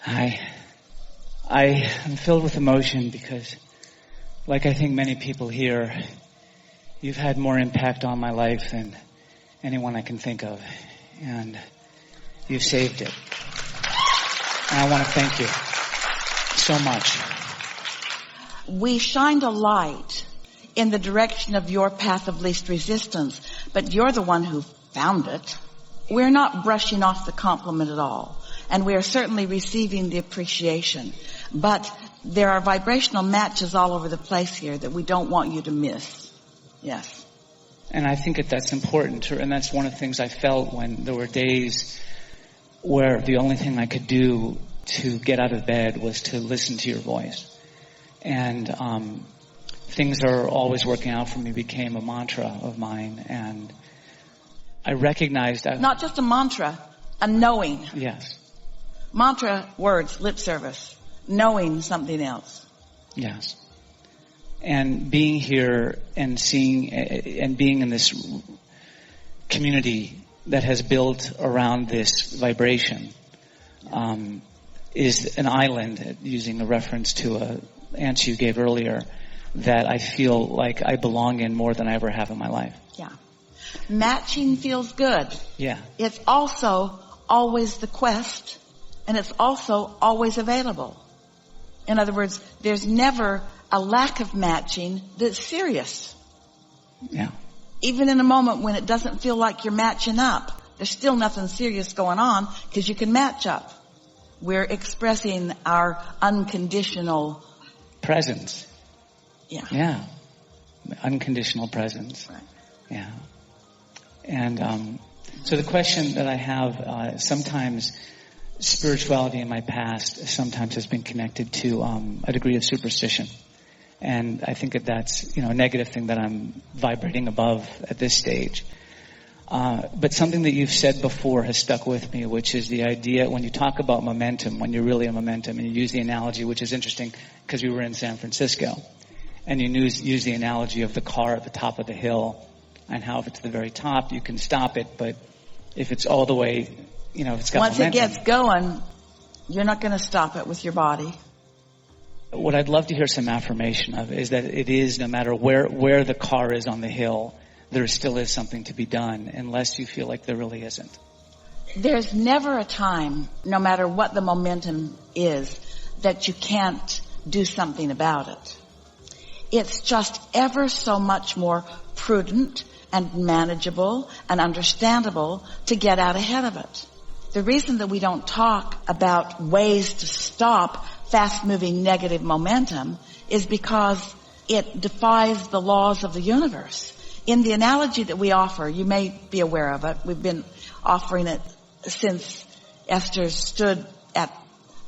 I am filled with emotion because, like I think many people here, you've had more impact on my life than anyone I can think of. And you've saved it. And I want to thank you so much. We shined a light in the direction of your path of least resistance, but you're the one who found it. We're not brushing off the compliment at all, and we are certainly receiving the appreciation. But there are vibrational matches all over the place here that we don't want you to miss. Yes. And I think that's important, and that's one of the things I felt when there were days where the only thing I could do to get out of bed was to listen to your voice. And things are always working out for me became a mantra of mine, and I recognized that. Not just a mantra, a knowing. Yes. Mantra, words, lip service. Knowing something else. Yes. And being here and seeing and being in this community that has built around this vibration is an island, using a reference to an answer you gave earlier, that I feel like I belong in more than I ever have in my life. Yeah. Matching feels good. Yeah. It's also always the quest, and it's also always available. In other words, there's never a lack of matching that's serious. Yeah. Even in a moment when it doesn't feel like you're matching up, there's still nothing serious going on because you can match up. We're expressing our unconditional presence. Yeah. Yeah. Unconditional presence. Right. Yeah. And so the question that I have, sometimes spirituality in my past sometimes has been connected to a degree of superstition. And I think that's, a negative thing that I'm vibrating above at this stage. But something that you've said before has stuck with me, which is the idea when you talk about momentum, when you're really in momentum, and you use the analogy, which is interesting because we were in San Francisco, and you use the analogy of the car at the top of the hill, and how if it's the very top, you can stop it, but if it's all the way, if it's got once momentum, it gets going, you're not going to stop it with your body. What I'd love to hear some affirmation of is that it is, no matter where the car is on the hill, there still is something to be done, unless you feel like there really isn't. There's never a time, no matter what the momentum is, that you can't do something about it. It's just ever so much more prudent and manageable and understandable to get out ahead of it. The reason that we don't talk about ways to stop fast-moving negative momentum is because it defies the laws of the universe. In the analogy that we offer, you may be aware of it. We've been offering it since Esther stood at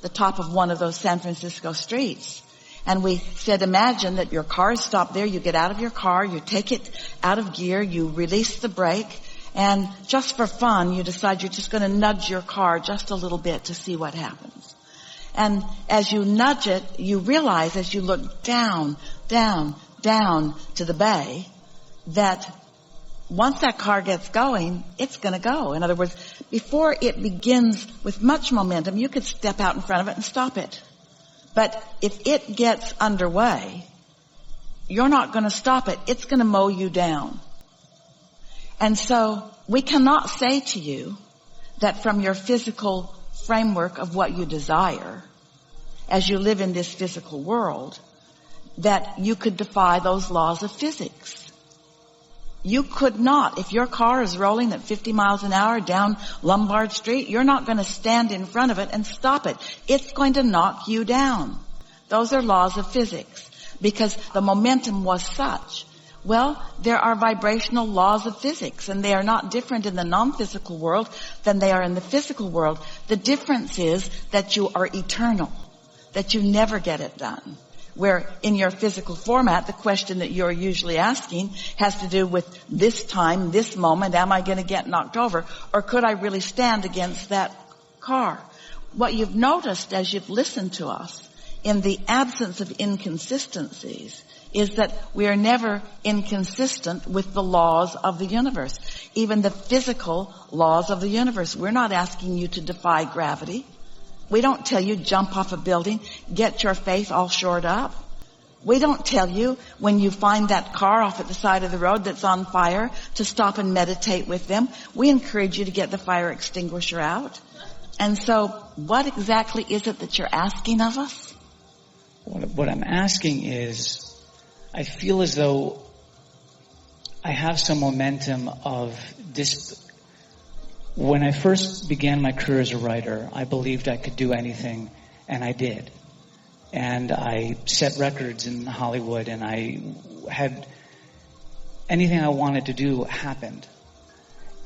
the top of one of those San Francisco streets. And we said, imagine that your car is stopped there. You get out of your car, you take it out of gear, you release the brake, and just for fun, you decide you're just going to nudge your car just a little bit to see what happens. And as you nudge it, you realize as you look down, down, down to the bay, that once that car gets going, it's going to go. In other words, before it begins with much momentum, you could step out in front of it and stop it. But if it gets underway, you're not going to stop it. It's going to mow you down. And so we cannot say to you that from your physical framework of what you desire, as you live in this physical world, that you could defy those laws of physics. You could not. If your car is rolling at 50 miles an hour down Lombard Street, you're not going to stand in front of it and stop it. It's going to knock you down. Those are laws of physics because the momentum was such. Well, there are vibrational laws of physics, and they are not different in the non-physical world than they are in the physical world. The difference is that you are eternal, that you never get it done. Where in your physical format, the question that you're usually asking has to do with this time, this moment, am I going to get knocked over? Or could I really stand against that car? What you've noticed as you've listened to us in the absence of inconsistencies is that we are never inconsistent with the laws of the universe, even the physical laws of the universe. We're not asking you to defy gravity. We don't tell you jump off a building, get your faith all shored up. We don't tell you when you find that car off at the side of the road that's on fire to stop and meditate with them. We encourage you to get the fire extinguisher out. And so what exactly is it that you're asking of us? What I'm asking is, I feel as though I have some momentum of this. When I first began my career as a writer, I believed I could do anything, and I did. And I set records in Hollywood, and I had anything I wanted to do happened.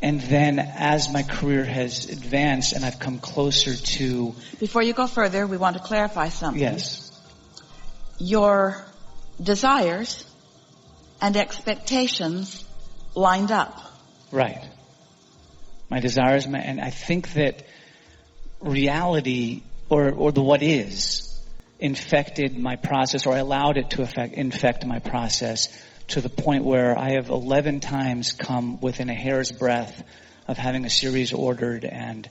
And then as my career has advanced and I've come closer to... Before you go further, we want to clarify something. Yes. Your desires and expectations lined up. Right. My desires, and I think that reality, or the what is, infected my process, or I allowed it to infect my process to the point where I have 11 times come within a hair's breadth of having a series ordered and,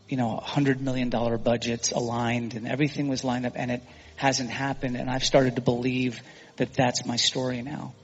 $100 million budgets aligned, and everything was lined up, and it hasn't happened, and I've started to believe that that's my story now.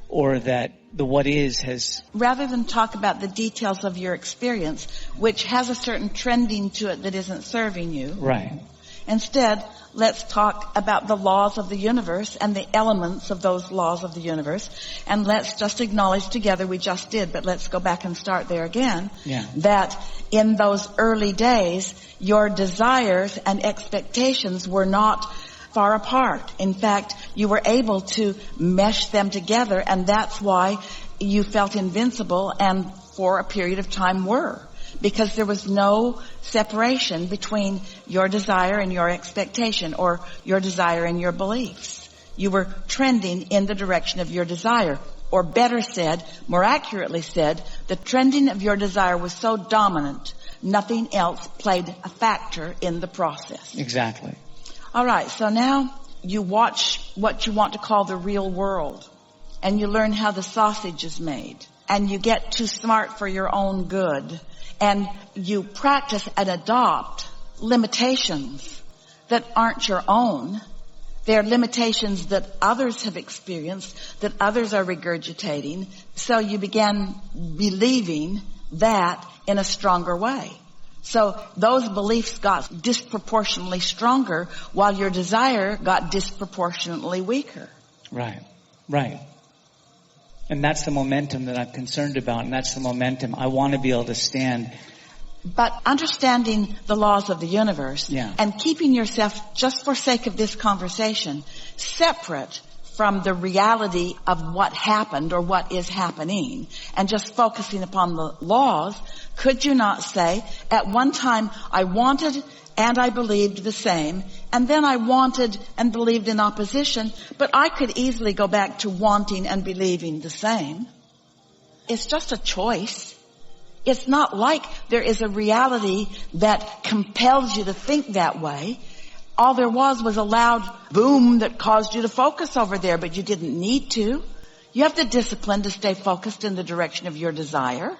Or that the what is has... Rather than talk about the details of your experience, which has a certain trending to it that isn't serving you. Right. Instead, let's talk about the laws of the universe and the elements of those laws of the universe. And let's just acknowledge together, we just did, but let's go back and start there again. Yeah. That in those early days, your desires and expectations were not far apart. In fact, you were able to mesh them together, and that's why you felt invincible and for a period of time were. Because there was no separation between your desire and your expectation, or your desire and your beliefs. You were trending in the direction of your desire. Or better said, more accurately said, the trending of your desire was so dominant, nothing else played a factor in the process. Exactly. All right, so now you watch what you want to call the real world, and you learn how the sausage is made, and you get too smart for your own good, and you practice and adopt limitations that aren't your own. They're limitations that others have experienced, that others are regurgitating, so you begin believing that in a stronger way. So those beliefs got disproportionately stronger while your desire got disproportionately weaker. Right, right. And that's the momentum that I'm concerned about, and that's the momentum I want to be able to stand. But understanding the laws of the universe and keeping yourself, just for sake of this conversation, separate from the reality of what happened or what is happening, and just focusing upon the laws, could you not say, at one time I wanted and I believed the same, and then I wanted and believed in opposition, but I could easily go back to wanting and believing the same. It's just a choice. It's not like there is a reality that compels you to think that way. All there was a loud boom that caused you to focus over there, but you didn't need to. You have the discipline to stay focused in the direction of your desire.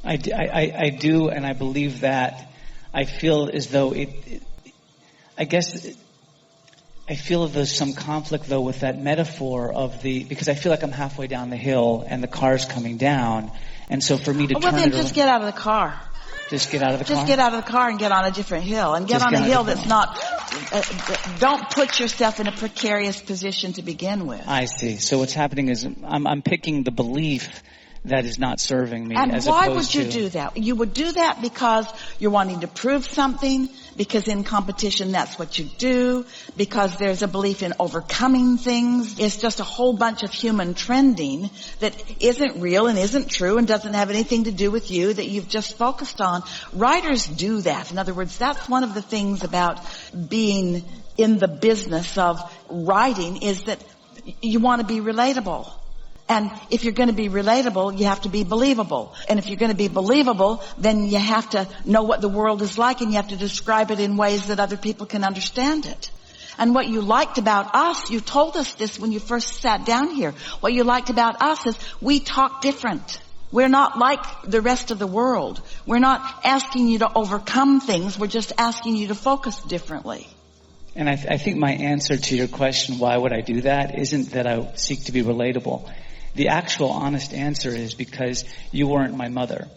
I do, and I believe that. I feel as though I feel as there's some conflict though with that metaphor of because I feel like I'm halfway down the hill and the car's coming down, and so for me to turn it around, just get out of the car. Just get out of the car? Just get out of the car and get on a different hill. And get on a hill that's not, don't put yourself in a precarious position to begin with. I see. So what's happening is I'm picking the belief that is not serving me. And as why opposed would you do that? You would do that because you're wanting to prove something, because in competition that's what you do, because there's a belief in overcoming things. It's just a whole bunch of human trending that isn't real and isn't true and doesn't have anything to do with you, that you've just focused on. Writers do that. In other words, that's one of the things about being in the business of writing, is that you want to be relatable. And if you're going to be relatable, you have to be believable. And if you're going to be believable, then you have to know what the world is like, and you have to describe it in ways that other people can understand it. And what you liked about us, you told us this when you first sat down here, what you liked about us is we talk different. We're not like the rest of the world. We're not asking you to overcome things. We're just asking you to focus differently. And I think my answer to your question, why would I do that, isn't that I seek to be relatable. The actual honest answer is because you weren't my mother.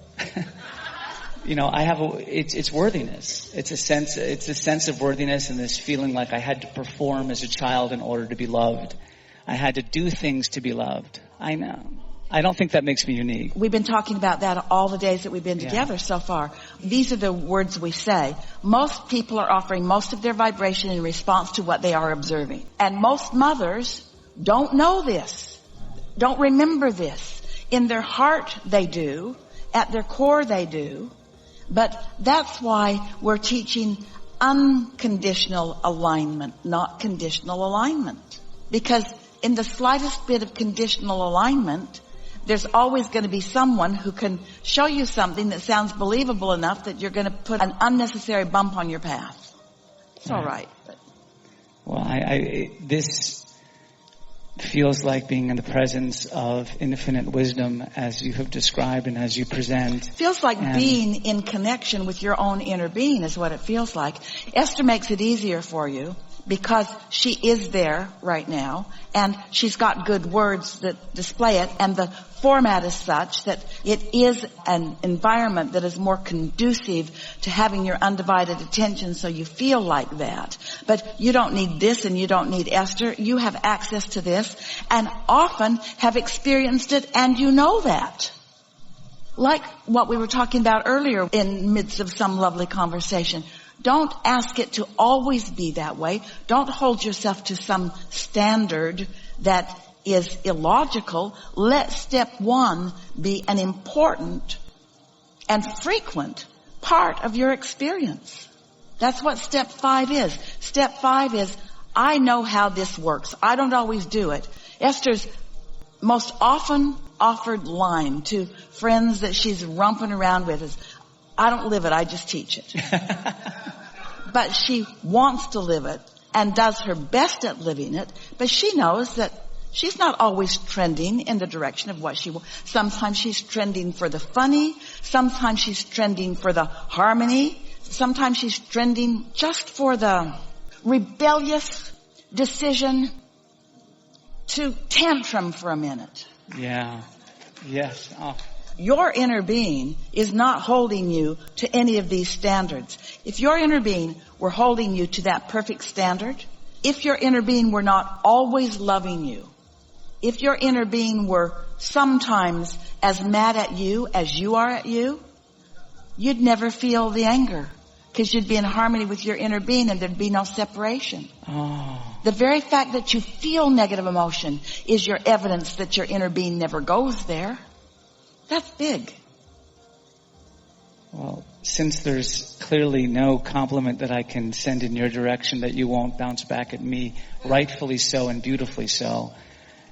You know, it's worthiness. It's a sense of worthiness and this feeling like I had to perform as a child in order to be loved. I had to do things to be loved. I know. I don't think that makes me unique. We've been talking about that all the days that we've been together so far. These are the words we say. Most people are offering most of their vibration in response to what they are observing. And most mothers don't know this, don't remember this. In their heart they do, at their core they do. But that's why we're teaching unconditional alignment, not conditional alignment. Because in the slightest bit of conditional alignment, there's always going to be someone who can show you something that sounds believable enough that you're going to put an unnecessary bump on your path. It's all right. Well, this feels like being in the presence of infinite wisdom as you have described and as you present. Feels like being in connection with your own inner being is what it feels like. Esther makes it easier for you because she is there right now and she's got good words that display it, and the format is such that it is an environment that is more conducive to having your undivided attention, so you feel like that. But you don't need this and you don't need Esther. You have access to this and often have experienced it, and you know that. Like what we were talking about earlier in the midst of some lovely conversation. Don't ask it to always be that way. Don't hold yourself to some standard that is illogical. Let step one be an important and frequent part of your experience. That's what step 5 is. Step 5 is, I know how this works. I don't always do it. Esther's most often offered line to friends that she's romping around with is, I don't live it, I just teach it. But she wants to live it and does her best at living it, but she knows that she's not always trending in the direction of what she wants. Sometimes she's trending for the funny, sometimes she's trending for the harmony, sometimes she's trending just for the rebellious decision to tantrum for a minute. Yeah. Yes. Oh. Your inner being is not holding you to any of these standards. If your inner being were holding you to that perfect standard, if your inner being were not always loving you, if your inner being were sometimes as mad at you as you are at you, you'd never feel the anger because you'd be in harmony with your inner being and there'd be no separation. Oh. The very fact that you feel negative emotion is your evidence that your inner being never goes there. That's big. Well, since there's clearly no compliment that I can send in your direction that you won't bounce back at me, rightfully so and beautifully so,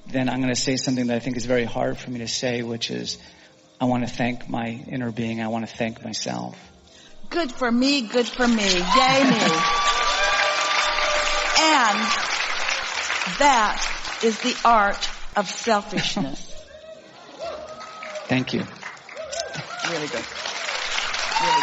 then I'm going to say something that I think is very hard for me to say, which is, I want to thank my inner being. I want to thank myself. Good for me, good for me. Yay me. And that is the art of selfishness. Thank you. Really good. Really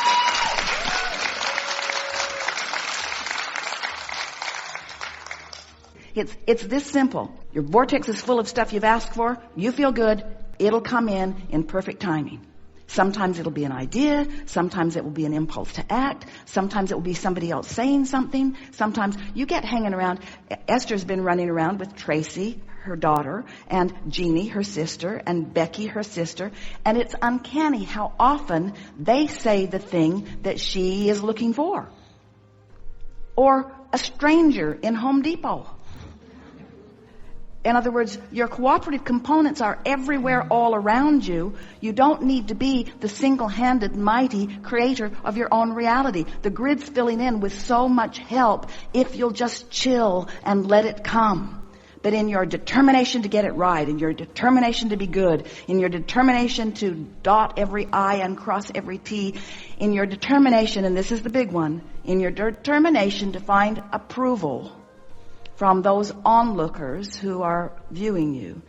good. It's this simple. Your vortex is full of stuff you've asked for. You feel good. It'll come in perfect timing. Sometimes it'll be an idea. Sometimes it will be an impulse to act. Sometimes it will be somebody else saying something. Sometimes you get hanging around. Esther's been running around with Tracy, her daughter, and Jeannie, her sister, and Becky, her sister. And it's uncanny how often they say the thing that she is looking for. Or a stranger in Home Depot. In other words, your cooperative components are everywhere all around you. You don't need to be the single-handed mighty creator of your own reality. The grid's filling in with so much help if you'll just chill and let it come. But in your determination to get it right, in your determination to be good, in your determination to dot every I and cross every T, in your determination, and this is the big one, in your determination to find approval from those onlookers who are viewing you,